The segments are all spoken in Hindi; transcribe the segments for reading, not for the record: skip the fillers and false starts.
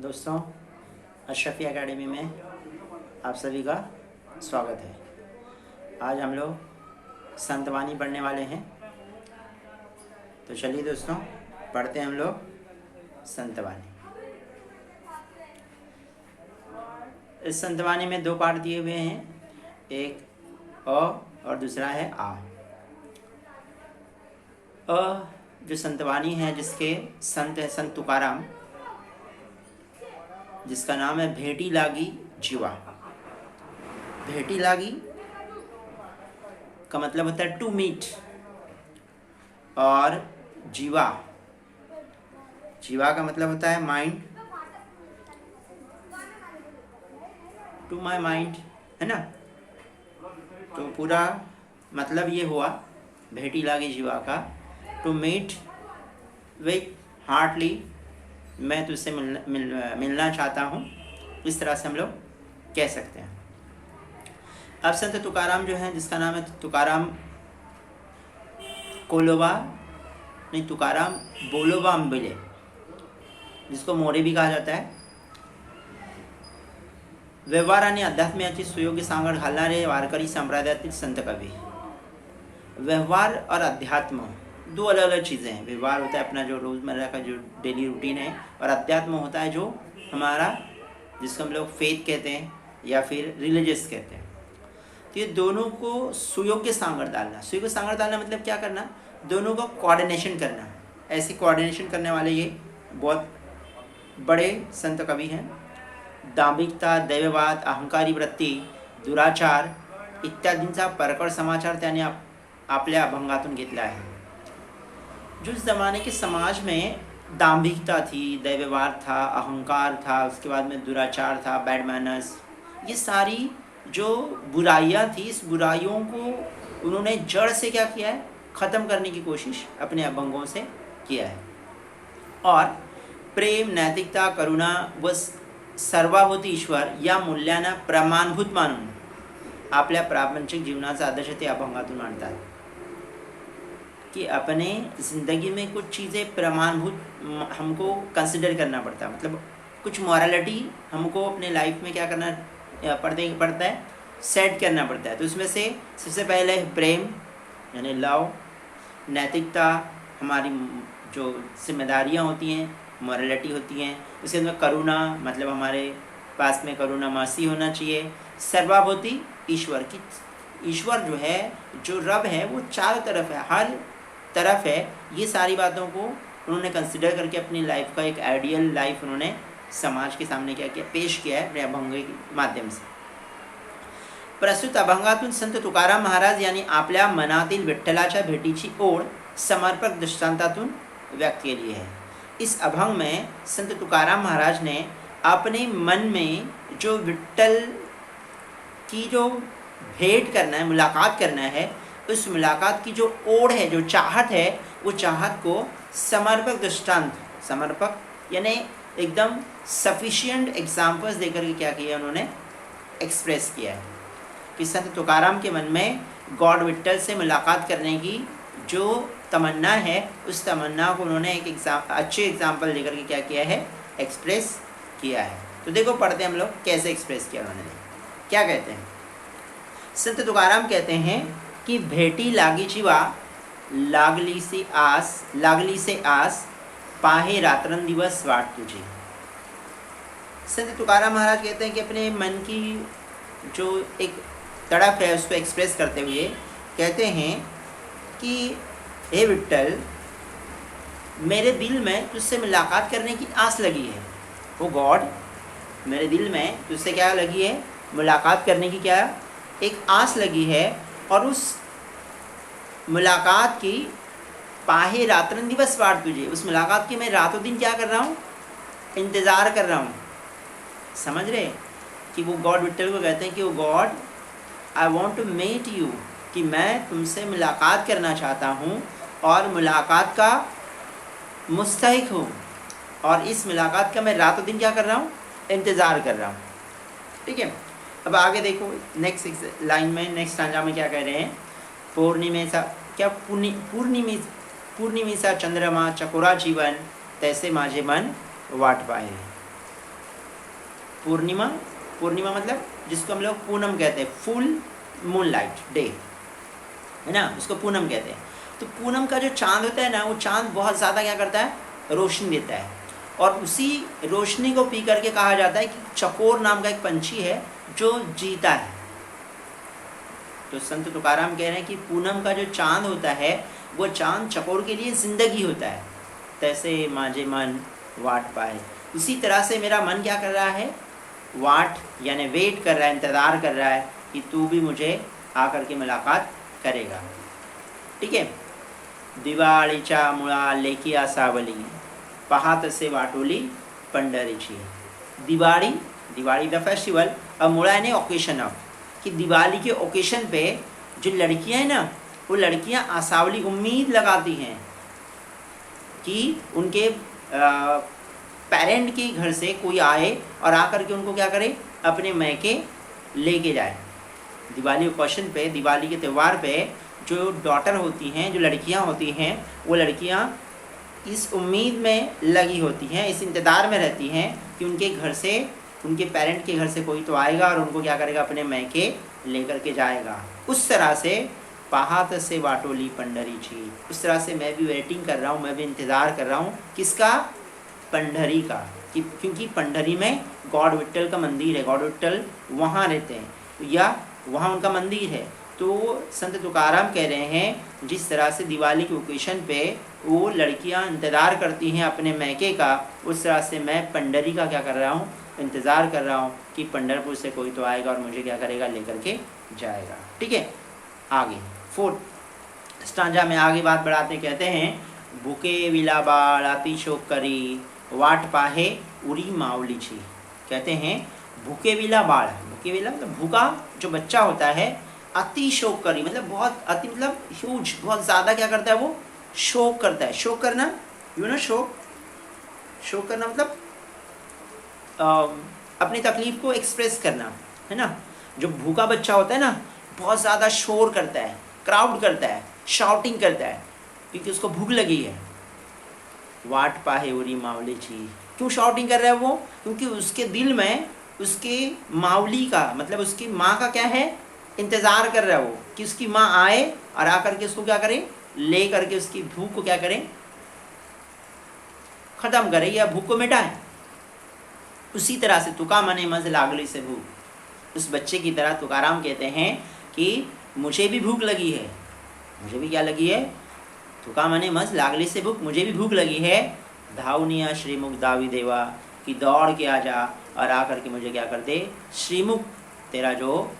दोस्तों, अशरफी एकेडमी में आप सभी का स्वागत है। आज हम लोग संतवाणी पढ़ने वाले हैं। तो चलिए दोस्तों, पढ़ते हैं हम लोग संतवाणी। इस संतवाणी में दो पार्ट दिए हुए हैं, एक अ और दूसरा है आ। जो संतवाणी है, जिसके संत है संत तुकाराम, जिसका नाम है भेटी लागी जीवा। भेटी लागी का मतलब होता है टू मीट, और जीवा जीवा का मतलब होता है माइंड, टू माई माइंड, है ना। तो पूरा मतलब ये हुआ भेटी लागी जीवा का, टू मीट विथ हार्टली, मैं तुझसे मिलना चाहता हूँ, इस तरह से हम लोग कह सकते हैं। अब संत तुकाराम जो है, जिसका नाम है तुकाराम कोलोबा, नहीं तुकाराम बोलोबा अम्बिले, जिसको मोरे भी कहा जाता है, व्यवहार आणि अध्यात्माची सुयोग्य सांगड घालणारे वारकरी संप्रदायातील संत कवी। व्यवहार और अध्यात्म दो अलग अलग चीज़ें हैं। व्यवहार होता है अपना जो रोज़मर्रा का जो डेली रूटीन है, और अध्यात्म होता है जो हमारा, जिसको हम लोग फेथ कहते हैं या फिर रिलीजियस कहते हैं। तो ये दोनों को सुयोग्य सांगड़ डालना। सुयोग्य सांगड़ डालना मतलब क्या करना, दोनों का कोऑर्डिनेशन करना। ऐसे कोऑर्डिनेशन करने वाले ये बहुत बड़े संत कवि हैं। दांभिकता, दैववाद, अहंकारी वृत्ती, दुराचार इत्यादींचा परखड समाचार त्याने आपल्या अभंगातून घेतला आहे। जिस ज़माने के समाज में दांभिकता थी, दैववाद था, अहंकार था, उसके बाद में दुराचार था, बैड मैनर्स, ये सारी जो बुराइयां थी, इस बुराइयों को उन्होंने जड़ से क्या किया है, ख़त्म करने की कोशिश अपने अभंगों से किया है। और प्रेम, नैतिकता, करुणा व सर्वाभूती ईश्वर या मूल्यांना प्रमाणभूत मानून आपल्या प्रापंचिक जीवनाचा आदर्श ते अभंगातून मांडतात कि अपने ज़िंदगी में कुछ चीज़ें प्रमाणभूत हमको कंसिडर करना पड़ता है। मतलब कुछ मॉरलिटी हमको अपने लाइफ में क्या करना पड़ता है, सेट करना पड़ता है। तो उसमें से सबसे पहले प्रेम यानी लव, नैतिकता हमारी जो जिम्मेदारियाँ होती हैं, मॉरलिटी होती हैं। उसके अंदर करुणा मतलब हमारे पास में करुणा मर्सी होना चाहिए। सर्वाभूति ईश्वर की, ईश्वर जो है, जो रब है, वो चारों तरफ है, हर तरफ है। ये सारी बातों को उन्होंने कंसिडर करके अपनी लाइफ का एक आइडियल लाइफ उन्होंने समाज के सामने क्या किया, पेश किया है अपने अभंग के माध्यम से। प्रस्तुत अभंगातून संत तुकाराम महाराज यांनी आपल्या मनातील विठ्ठलाच्या भेटीची ओढ समर्पक दृष्टांतातून व्यक्त केली है। इस अभंग में संत तुकाराम महाराज ने अपने मन में जो विठ्ठल की जो भेंट करना है, मुलाकात करना है, उस मुलाकात की जो ओढ़ है, जो चाहत है, वो चाहत को समर्पक दृष्टांत, समर्पक यानी एकदम सफिशिएंट एग्जाम्पल्स देकर के क्या किया, उन्होंने एक्सप्रेस किया है कि संत तुकाराम के मन में गॉड विठ्ठल से मुलाकात करने की जो तमन्ना है, उस तमन्ना को उन्होंने एक अच्छे एग्जाम्पल देकर के क्या किया है, एक्सप्रेस किया है। तो देखो पढ़ते हैं हम लोग कैसे एक्सप्रेस किया उन्होंने। क्या कहते हैं संत तुकाराम, कहते हैं कि भेटी लागी जीवा, लागली से आस पाहे रात्रन दिवस वाट तुझी। संत तुकाराम महाराज कहते हैं कि अपने मन की जो एक तड़प है उसको एक्सप्रेस करते हुए कहते हैं कि हे विठ्ठल, मेरे दिल में तुझसे मुलाकात करने की आस लगी है। ओ गॉड, मेरे दिल में तुझसे क्या लगी है, मुलाकात करने की क्या एक आस लगी है। और उस मुलाकात की पाहे रात्रन दिवस वाट तुझे, उस मुलाकात की मैं रातों दिन क्या कर रहा हूँ, इंतज़ार कर रहा हूँ। समझ रहे कि वो गॉड विठ्ठल को कहते हैं कि वो God, I want to meet you, कि मैं तुमसे मुलाकात करना चाहता हूँ और मुलाकात का मुस्तहिक हूँ, और इस मुलाकात का मैं रातों दिन क्या कर रहा हूँ, इंतज़ार कर रहा हूँ। ठीक है, अब आगे देखो नेक्स्ट लाइन में, नेक्स्ट स्टांजा में क्या कह रहे हैं, पूर्णिमेसा क्या पूर्णिमेसा चंद्रमा चकोरा जीवन तैसे माझे मन वाट पाए। पूर्णिमा, पूर्णिमा मतलब जिसको हम लोग पूनम कहते हैं, फुल मूनलाइट डे, है ना, उसको पूनम कहते हैं। तो पूनम का जो चांद होता है ना, वो चांद बहुत ज़्यादा क्या करता है, रोशनी देता है, और उसी रोशनी को पी करके कहा जाता है कि चकोर नाम का एक पंछी है जो जीता है। तो संत तुकाराम कह रहे हैं कि पूनम का जो चांद होता है वो चांद चकोर के लिए ज़िंदगी होता है। तैसे मांझे मन वाट पाए, उसी तरह से मेरा मन क्या कर रहा है, वाट यानी वेट कर रहा है, इंतज़ार कर रहा है कि तू भी मुझे आकर के मुलाकात करेगा। ठीक है। दिवाळीच्या मुळा लेकी आसावली, पाहत से वाटोली पंढरीची। दिवाली, दिवाली द फेस्टिवल, अब मुड़ा यानी ओकेशन ऑफ, कि दिवाली के ओकेशन पे जो लड़कियां हैं ना, वो लड़कियां आसावली उम्मीद लगाती हैं कि उनके पेरेंट के घर से कोई आए और आकर के उनको क्या करे, अपने मैके लेके जाए। दिवाली ओकेशन पे, दिवाली के त्यौहार पे जो डॉटर होती हैं, जो लड़कियां होती हैं, वो लड़कियां इस उम्मीद में लगी होती हैं, इस इंतज़ार में रहती हैं कि उनके घर से, उनके पेरेंट के घर से कोई तो आएगा और उनको क्या करेगा, अपने मैके लेकर के जाएगा। उस तरह से पाहत से वाटोली पंढरीची, उस तरह से मैं भी वेटिंग कर रहा हूँ, मैं भी इंतज़ार कर रहा हूँ, किसका, पंढरी का, क्योंकि पंढरी में गॉड विट्ठल का मंदिर है, गॉड विट्ठल वहाँ रहते हैं या वहाँ उनका मंदिर है। तो संत तुकाराम कह रहे हैं जिस तरह से दिवाली के ओकेशन पे वो लड़कियां इंतज़ार करती हैं अपने मैके का, उस तरह से मैं पंढरी का क्या कर रहा हूँ, इंतज़ार कर रहा हूँ कि पंढरपुर से कोई तो आएगा और मुझे क्या करेगा, लेकर के जाएगा। ठीक है। आगे 4th स्टांजा में आगे बात बढ़ाते कहते हैं, भूखे विला बाळ अति शोक करी, वाट पाहे उरी मावली छी। कहते हैं भूखे विला बाळ, भूखे विला मतलब भूखा जो बच्चा होता है, अति शोक करी मतलब बहुत अति मतलब ह्यूज, बहुत ज़्यादा क्या करता है, वो शोक करता है। शोक करना, यू नो शोक, शोक करना मतलब अपनी तकलीफ को एक्सप्रेस करना, है ना। जो भूखा बच्चा होता है ना, बहुत ज़्यादा शोर करता है, क्राउड करता है, शाउटिंग करता है, क्योंकि उसको भूख लगी है। वाट पाहे उरी मावली छी, क्यों शाउटिंग कर रहा है वो, क्योंकि उसके दिल में उसके मावली का मतलब उसकी माँ का क्या है, इंतज़ार कर रहा है वो, कि उसकी माँ आए और आकर के उसको क्या करे, ले करके उसकी भूख को क्या करें, ख़त्म करे या भूख को मिटाए। उसी तरह से तुका मने मज लागली से भूख, उस बच्चे की तरह तुकाराम कहते हैं कि मुझे भी भूख लगी है, मुझे भी क्या लगी है, तुका मने मज लागली से भूख, मुझे भी भूख लगी है। धावनिया श्रीमुख दावी देवा, कि दौड़ के आ जा और आकर के मुझे क्या कर दे, श्रीमुख तेरा जो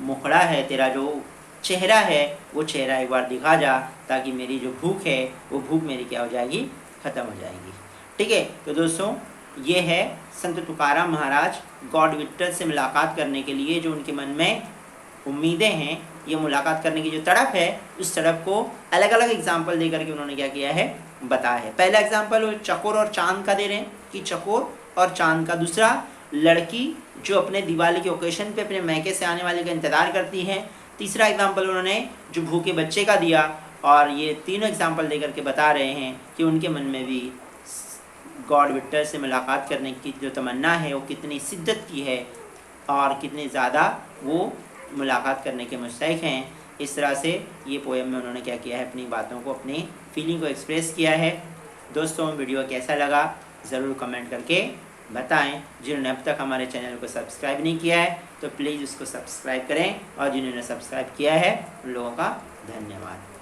मुखड़ा है, तेरा जो चेहरा है, वो चेहरा एक बार दिखा जा, ताकि मेरी जो भूख है वो भूख मेरी क्या हो जाएगी, ख़त्म हो जाएगी। ठीक है। तो दोस्तों ये है संत तुकाराम महाराज गॉड विट्ठल से मुलाकात करने के लिए जो उनके मन में उम्मीदें हैं, ये मुलाकात करने की जो तड़प है, उस तड़प को अलग अलग एग्जाम्पल दे करके उन्होंने क्या किया है, बताया है। पहला एग्जाम्पल वो चकोर और चांद का दे रहे हैं कि चकोर और चांद का। दूसरा लड़की जो अपने दिवाली के ओकेशन पे अपने मैके से आने वाले का इंतज़ार करती हैं। तीसरा एग्जाम्पल उन्होंने जो भूखे बच्चे का दिया। और ये तीनों एग्जाम्पल देकर के बता रहे हैं कि उनके मन में भी गॉड विट्ठल से मुलाकात करने की जो तमन्ना है वो कितनी शिद्दत की है और कितने ज़्यादा वो मुलाकात करने के मुस्तहिक हैं। इस तरह से ये पोएम में उन्होंने क्या किया है, अपनी बातों को, अपनी फीलिंग को एक्सप्रेस किया है। दोस्तों वीडियो कैसा लगा ज़रूर कमेंट करके बताएं। जिन्होंने अब तक हमारे चैनल को सब्सक्राइब नहीं किया है तो प्लीज़ उसको सब्सक्राइब करें, और जिन्होंने सब्सक्राइब किया है उन लोगों का धन्यवाद।